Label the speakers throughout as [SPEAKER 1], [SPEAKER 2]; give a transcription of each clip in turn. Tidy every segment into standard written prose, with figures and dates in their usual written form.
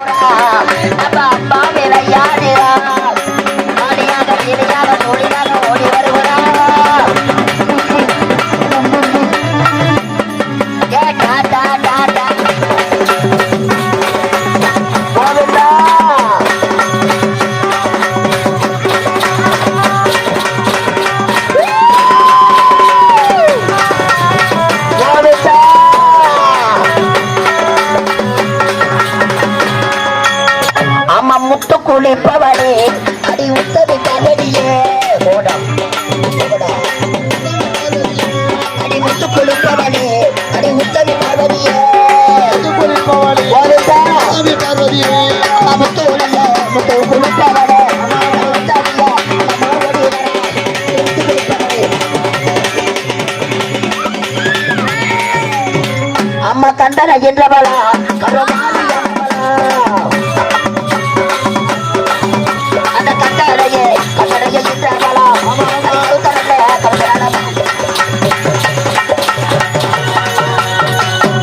[SPEAKER 1] அம்மா விளையாடுறார் ஆடியாக இணையாக ஒளியாக ஓடி வருகிறார். முத்து குளிப்பவனே அடி உத்தவி கவனியே அடி முத்து குளிப்பவனே அடி உத்தவி கவனியே முத்து குளிப்பவனே அம்மா கண்டன என்றவளா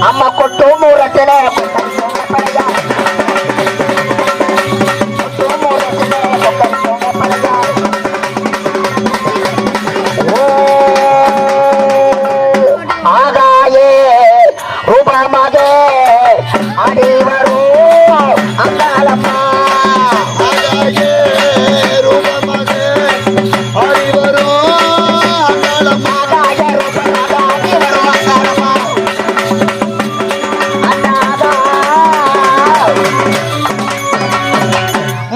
[SPEAKER 1] அம்மா கொட்டு மூரத்தில ஆகாயே ரூபமாக அடி வரும் அங்காளம்மா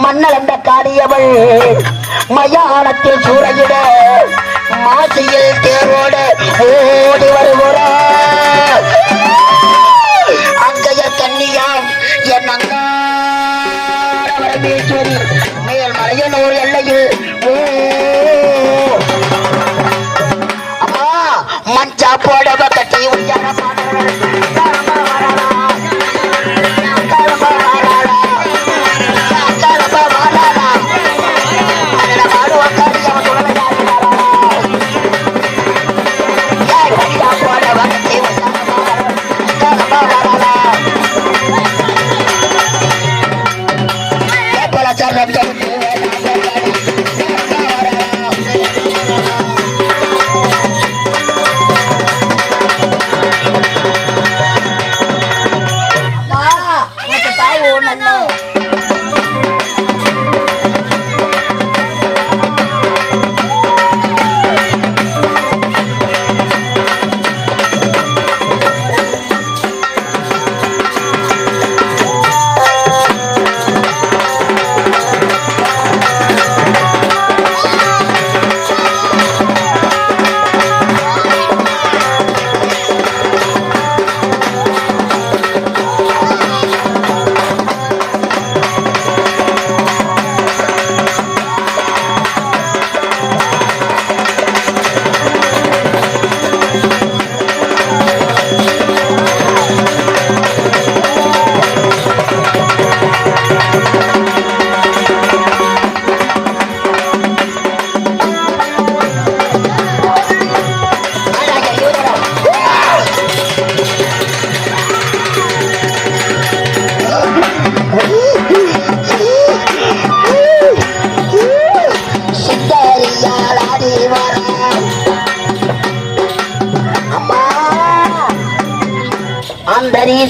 [SPEAKER 1] மன்னளந்த காரியவள் மயானத்தில் சூறையிட மாசியில் தேரோட ஓடி வருகிறார். அங்கைய கன்னியாம் என் அங்காரவரமேஸ்வரி மேல் மலையனூர் எல்லையில் அம்மா மஞ்சா போடவ கட்டி உயர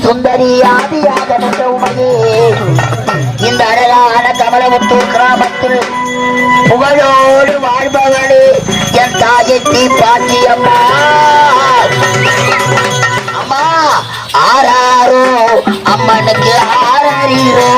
[SPEAKER 1] சுந்தரி ஆதியாக நின்ற உமையே இந்த அழகான கமலமுத்தூர் கிராமத்தில் புகழோடு வாழ்பவளே என் தாயத்தி பாட்டியம்மா. அம்மா ஆறாரோ அம்மனுக்கு ஆறீரோ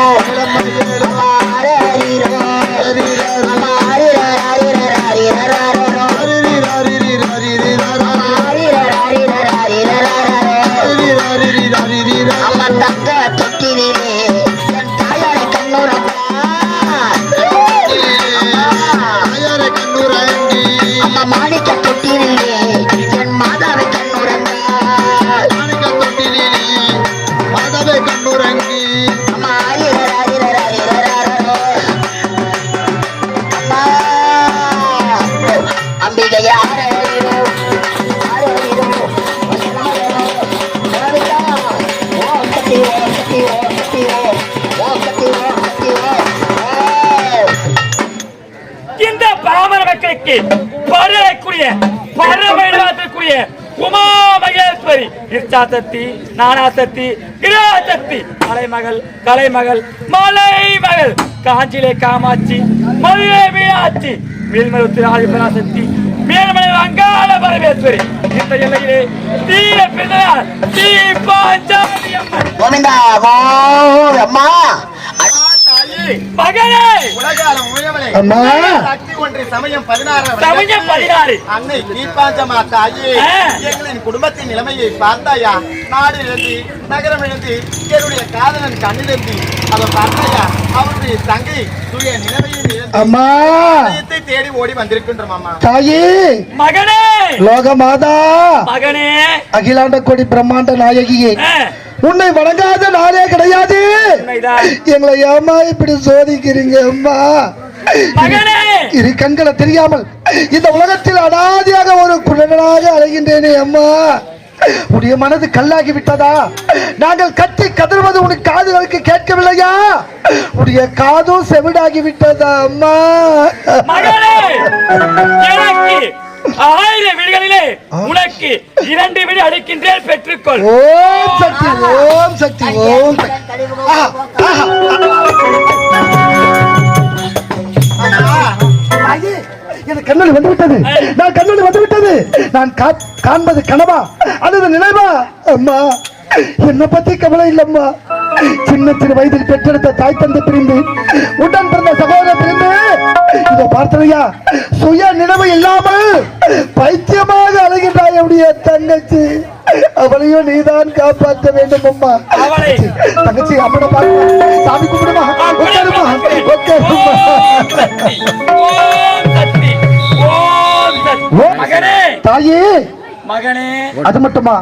[SPEAKER 1] அம்மா தங்க தொட்டிலே என் தாயார கண்ணூரம்மா அம்மா மாணிக்க தொட்டிலே என் மாதாவை கண்ணூரங்க அம்மா ஆயிரம்
[SPEAKER 2] எனக்கு பரக்கூடிய பரமேடுவாத்திற்குரிய உமா மகேஸ்வரி இச்சாசக்தி நானாசக்தி கிராசக்தி கலைமகள் மலைமகள் காஞ்சிலே காமாட்சி மதுரை மீனாட்சி மேல்மருவத்தில் ஆதிபராசக்தி மேல்மலை அங்காள பரமேஸ்வரி இந்த எல்லையிலே தீர பிறந்தார் தீ பாஞ்சாலி
[SPEAKER 1] கோவிந்தா அம்மா
[SPEAKER 2] மகனே
[SPEAKER 3] உலகாலம் முழுவதை சக்தி ஒன்றை சமயம்
[SPEAKER 2] 16
[SPEAKER 3] அன்னை தீபாஞ்சமா தாயே எங்களின் குடும்பத்தின் நிலைமையை பார்த்தாயா? நாடு இழந்து நகரம் இழந்து என்னுடைய காதலன் கண்ணிலிருந்து அதை பார்த்தாயா? அவருடைய தங்கை சுய நிலைமையை இழந்து தேடி ஓடி வந்திருக்கின்றோம் அம்மா.
[SPEAKER 4] தாயே
[SPEAKER 2] மகனே
[SPEAKER 4] லோக மாதா
[SPEAKER 2] மகனே
[SPEAKER 4] அகிலாண்ட கோடி பிரம்மாண்ட நாயகியே உன்னை வணங்காத நாளே கிடையாது. எங்களை ஏமா இப்படி சோதிக்கிறீங்க அம்மா? இரு கண்களை தெரியாமல் இந்த உலகத்தில் அனாதியாக ஒரு குழந்தையாக அலைகின்றேனே அம்மா. உடைய மனது கல்லாகி விட்டதா? நாங்கள் கத்தி கதறுவது உனக்கு காதுகளுக்கு கேட்கவில்லையா? உடைய காதும் செவிடாகி விட்டதா அம்மா?
[SPEAKER 2] 1000 வீடுகளிலே உனக்கு 2 வீடு அளிக்கின்றேன், பெற்றுக்கொள்.
[SPEAKER 4] ஓம் சக்தி ஓம் சக்தி ஓம் எனக்கு கண்ணொலி வந்துவிட்டது. நான் கண்ணொலி வந்துவிட்டது. நான் காண்பது கனவா அல்லது நினைவா? அம்மா என்ன பத்தி கவலை இல்லம்மா. சின்ன வயதில் பெற்றெடுத்த தாய் தந்தை பிரிந்து உடன் பிறந்த சகோதரர் பிரிந்து இதோ பார்த்தனையா சுய நினைவு இல்லாமல் பைத்தியமாக அலைகின்றாய் அவருடைய தங்கச்சி. அவளையும் நீதான் காப்பாற்ற வேண்டும் அம்மா. தங்கச்சி அம்மனை பாருமா, சாமி கும்பிடுமா, உட்காருமா உட்காருமா. தாயே
[SPEAKER 2] மகனே
[SPEAKER 4] அது மட்டுமா?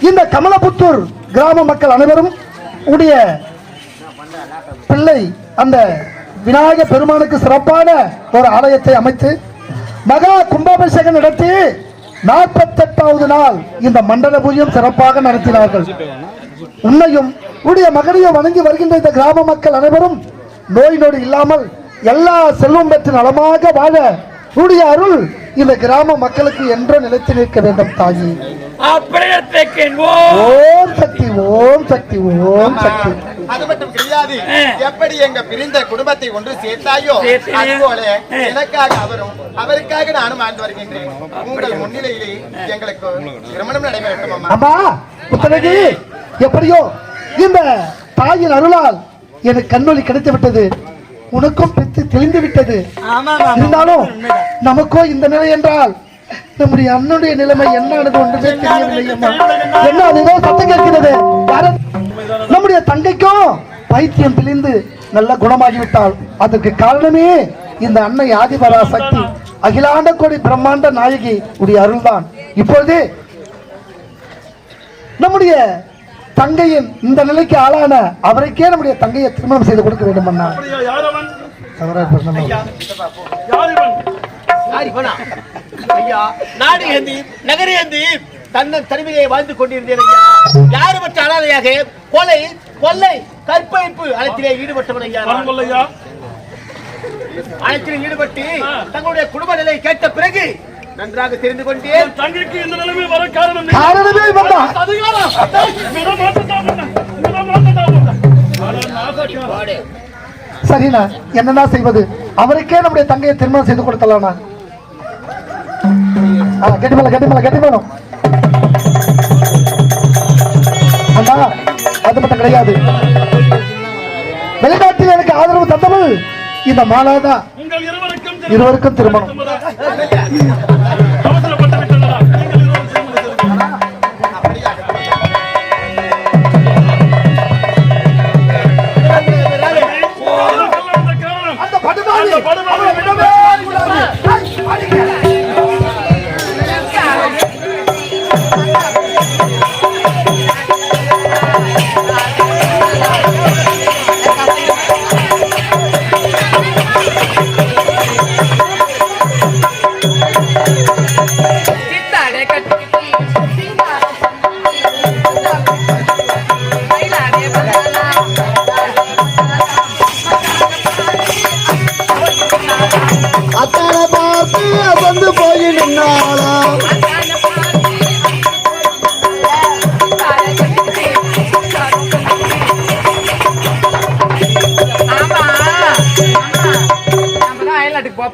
[SPEAKER 4] இந்த கமலபுத்தூர் கிராம மக்கள் அனைவரும் உடைய பிள்ளை அந்த விநாயக பெருமானுக்கு சிறப்பான ஒரு ஆலயத்தை அமைத்து மகா கும்பாபிஷேகம் நடத்தி 48வது நாள் இந்த மண்டல பூஜையும் சிறப்பாக நடத்தினார்கள். உன்னையும் உடைய மகனையும் வணங்கி வருகின்ற இந்த கிராம மக்கள் அனைவரும் நோய் நொடி இல்லாமல் எல்லா செல்வம் பெற்று நலமாக வாழ உடைய அருள் இந்த கிராம மக்களுக்கு என்றோ நிலைத்து நிற்க வேண்டும் தாயி. ஓம் சக்தி ஓம் சக்தி ஓம் சக்தி.
[SPEAKER 3] அது மட்டும் கிடையாது, எப்படி எங்க பிரிந்த குடும்பத்தை ஒன்று சேர்த்தாயோ அதுபோல எனக்காக அவரும் அவருக்காக நானும் வாழ்ந்து வருகின்றேன். உங்கள் முன்னிலையிலே எங்களுக்கு திருமணம் நடைபெறட்டும்
[SPEAKER 4] அம்மா. புத்தகி எப்படியோ இந்த தாயின் அருளால் எனக்கு கண்ணொலி கிடைத்து விட்டது. உனக்கும் பித்து தெளிந்து விட்டது. இருந்தாலும் நமக்கோ இந்த நிலை என்றால் நம்முடைய அண்ணனுடைய நிலைமை என்னது ஒன்றுமே தெரியவில்லை அம்மா. என்ன அது ஏதோ சத்தம் கேட்கிறது? நம்முடைய தங்கைக்கும் பைத்தியம் பிழிந்து நல்ல குணமாகிவிட்டால் அதற்கு காரணமே இந்த அன்னை ஆதிபராசக்தி அகிலாண்ட கோடி பிரம்மாண்ட நாயகி உடைய அருள்தான். இப்பொழுது நம்முடைய தங்கையின் இந்த நிலைக்கு ஆளான அவருக்கே நம்முடைய தங்கையை திருமணம் செய்து கொடுக்க வேண்டும் அண்ணா.
[SPEAKER 3] தன்னன் தனிமையை வாழ்ந்து கொண்டிருந்தேன் ஐயா. யாருமற்ற அனாதையாக கொலை கொள்ளை கற்பழிப்பு அனைத்திலே ஈடுபட்டவன் ஐயா. அனைத்திலும் ஈடுபட்டு தங்களுடைய குடும்ப நிலை கேட்ட பிறகு நன்றாக தெரிந்து கொண்டேன். தங்கைக்கு இந்த நிலைமை வர காரணமே
[SPEAKER 4] சரிண்ணா, என்னன்னா செய்வது? அவருக்கே நம்முடைய தங்கையை திருமணம் செய்து கொடுத்தலாம்ண்ணா. கெட்டிமலை கெட்டிமலை கெட்டிமலம் அண்ணா. அது மட்டும் கிடையாது, வெளிநாட்டில் எனக்கு ஆதரவு தந்தவள் இந்த மாலாதான். இருவருக்கும் திருமணம்.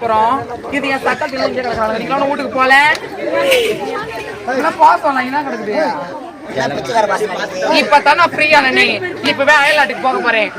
[SPEAKER 5] அப்புறம் இது என் சக்கத்துல இங்கே கிடக்குறாங்க. நீங்களும் வீட்டுக்கு போல போக சொல்லலாம். என்ன கிடக்குது இப்பதான் நான் ஃப்ரீயா நீ இப்பவே அயல்நாட்டுக்கு போக போறேன்.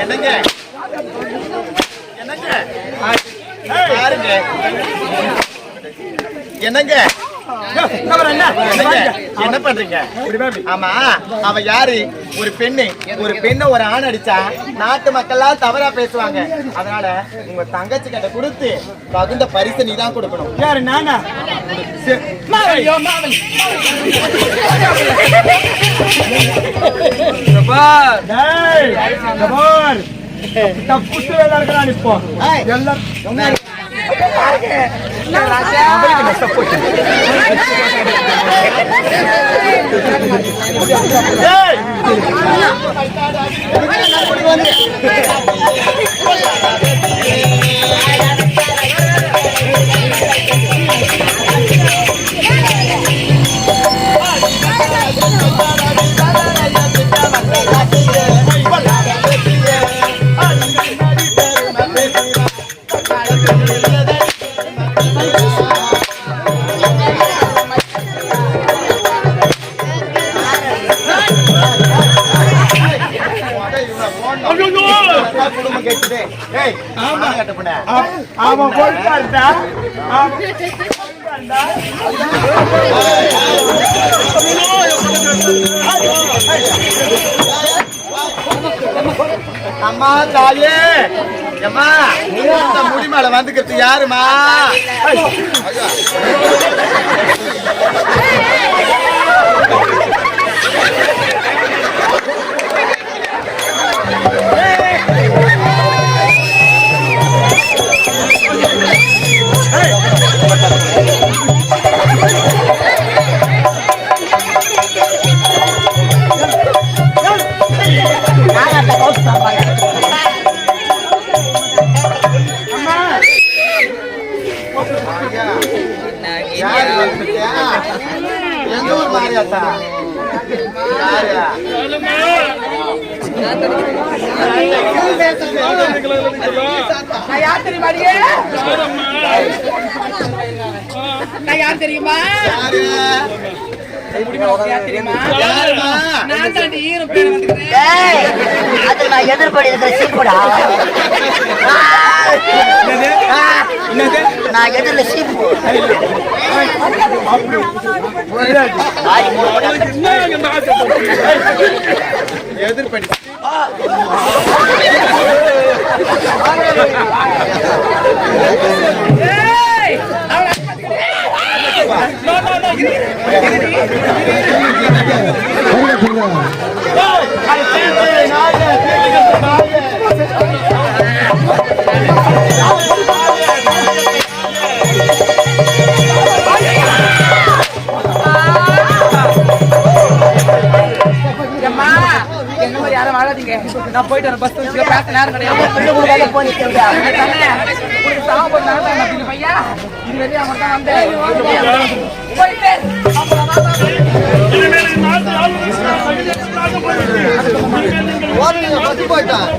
[SPEAKER 3] என்னங்க என்னங்க என்ன பண்றீங்க? ஆமா, அவ யாரு? ஒரு பெண்ணை ஒரு ஆண் அடிச்சா நாட்டு மக்கள்லாம் தவறா பேசுவாங்க. அதனால உங்க தங்கச்சி கிட்ட கொடுத்து தகுந்த பரிசு நீ தான் கொடுக்கணும். யாரு? நானா? அம்மா தாயே, அம்மா முடி மேல வந்துக்கிறது யாருமா?
[SPEAKER 5] யார் தெரியுமா?
[SPEAKER 1] எதிர்படி சீப்புடா. நான் எதிர்ல சீப்பு
[SPEAKER 3] எதிர்படி
[SPEAKER 5] யாரும் வாழாதீங்க. நான் போயிட்டு வரேன். பஸ் பேச நேரம் கிடையாது. பையா இது வெளியே அவங்க தான்
[SPEAKER 3] போயிட்டான்.